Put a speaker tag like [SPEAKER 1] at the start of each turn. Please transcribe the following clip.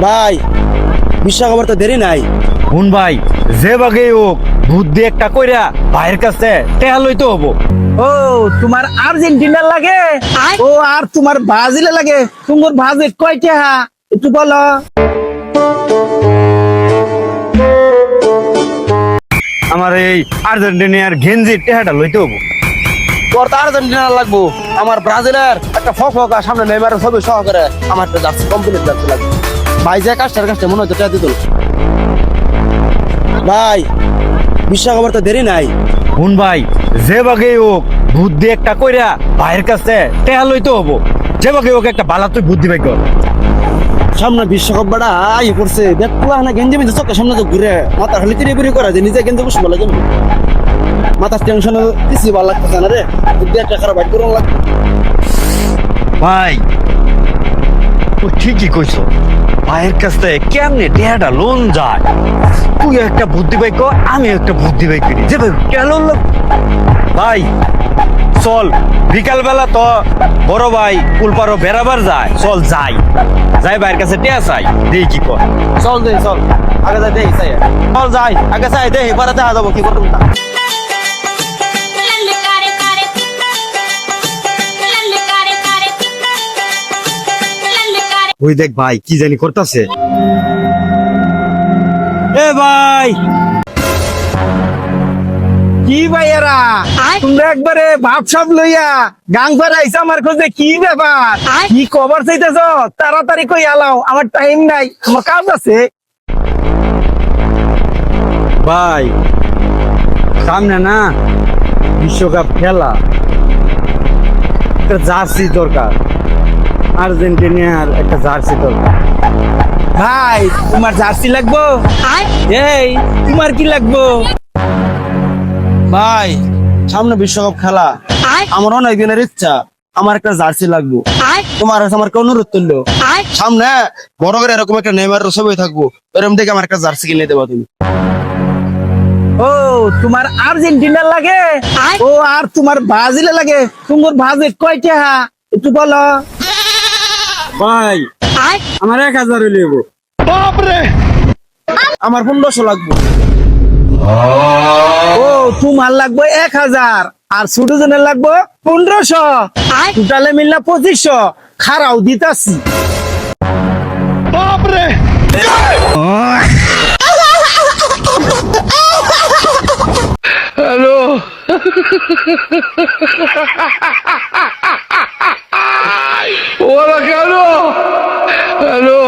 [SPEAKER 1] ভাই বিশ্বকাপের তো দেরি নাই।
[SPEAKER 2] হুন ভাই, যে বাগে হোক বুদ্ধি একটা কইরা ভাইয়ের কাছে টেহা লইতে হবো।
[SPEAKER 3] ও তোমার আর্জেন্টিনা লাগে ও আর তোমার ব্রাজিলে লাগে। তোমার বাজেট কয়টা একটু বলো।
[SPEAKER 2] আমার এই আর্জেন্টিনার গেঞ্জির টেহাটা লইতে হবো।
[SPEAKER 1] তোর তো আর্জেন্টিনা লাগবো, আমার ব্রাজিলের একটা ফকা সামনে নেইমারের ছবি সহকারে আমার একটা জার্সি কমপ্লিট জার্সি লাগবে। ভাই যে কাজটার মনে হচ্ছে টাকা দিত। ভাই বিশ্বকাপের তো দেরি নাই।
[SPEAKER 2] হুন ভাই, যে বাগে হোক বুদ্ধি একটা কইরা ভাইয়ের কাছে টেহা লইতে হবো। যে বাগে হোক একটা বালা তুই বুদ্ধি ভাগ্য।
[SPEAKER 1] সামনে বিশ্বকাপ বাড়া আই পড়ছে, দেখ পুরা না গেঞ্জি মিঞ্জি চোখের সামনে তো ঘুরে মাথা খালি তিরি করা যে নিজে গেঞ্জি বসে বলে কেন মাথার টেনশন কিছু ভালো লাগতেছে না রে। বুদ্ধি একটা খারাপ বাইট করুন লাগবে।
[SPEAKER 2] ভাই ও ঠিকই কইছ, ভাইয়ের কাছ থেকে কেমনে টেহাটা লোন যায়। তুই একটা বুদ্ধি ভাগ্য, আমি একটা বুদ্ধি ভাগ্য যে ভাই কেন ভাই চল বিকাল বেলা তো বড় ভাই কুলপারো বেড়াবার যায়, চল যাই ভাইয়ের কাছে টেয়া চাই দেই কি কর।
[SPEAKER 1] চল দে চল আগে যাই দেখি চাই, চল যাই আগে চাই দেখি পরে দেখা যাবো কি করতাম।
[SPEAKER 2] ওই দেখ ভাই কি জানি করতেছে। এ ভাই
[SPEAKER 3] কি ভাইয়ারা তোমরা একবারে ভাবসাব লইয়া গাং পার আইসা আমার খোঁজে, কি ব্যাপার কি খবর চাইতেছ? তাড়াতাড়ি কই আলাও, আমার টাইম নাই, আমার কাজ আছে।
[SPEAKER 2] ভাই সামনে না বিশ্বকাপ খেলা, একটা জার্সি দরকার, আর্জেন্টিনার একটা জার্সি দরকার।
[SPEAKER 3] ভাই তোমার জার্সি লাগবো? এই তোমার কি লাগবো?
[SPEAKER 1] ভাই সামনে বিশ্বকাপ খেলা, আমার অনেক দিনের ইচ্ছা, আমার একটা জার্সি লাগবো। তোমার কাছে আমার অনুরোধ করলো, সামনে বড় করে এরকম একটা নেইমারের ছবি থাকবো, এরকম দেখে আমার একটা জার্সি কিনে দেবো তুমি।
[SPEAKER 3] ও তোমার আর্জেন্টিনা লাগে ও আর তোমার ব্রাজিলে লাগে। তোমার বাজেট কয়টা একটু বলো।
[SPEAKER 2] ভাই আমার 1000 হইলেব।
[SPEAKER 1] আমার 1500 লাগবে।
[SPEAKER 3] ও তোমার লাগবে 1000 আর ছোট জনের লাগবে 1500, টোটালে মিললা 2500। খারাও দিতাছি।
[SPEAKER 4] ¡Hola, Carlos! ¡Aló!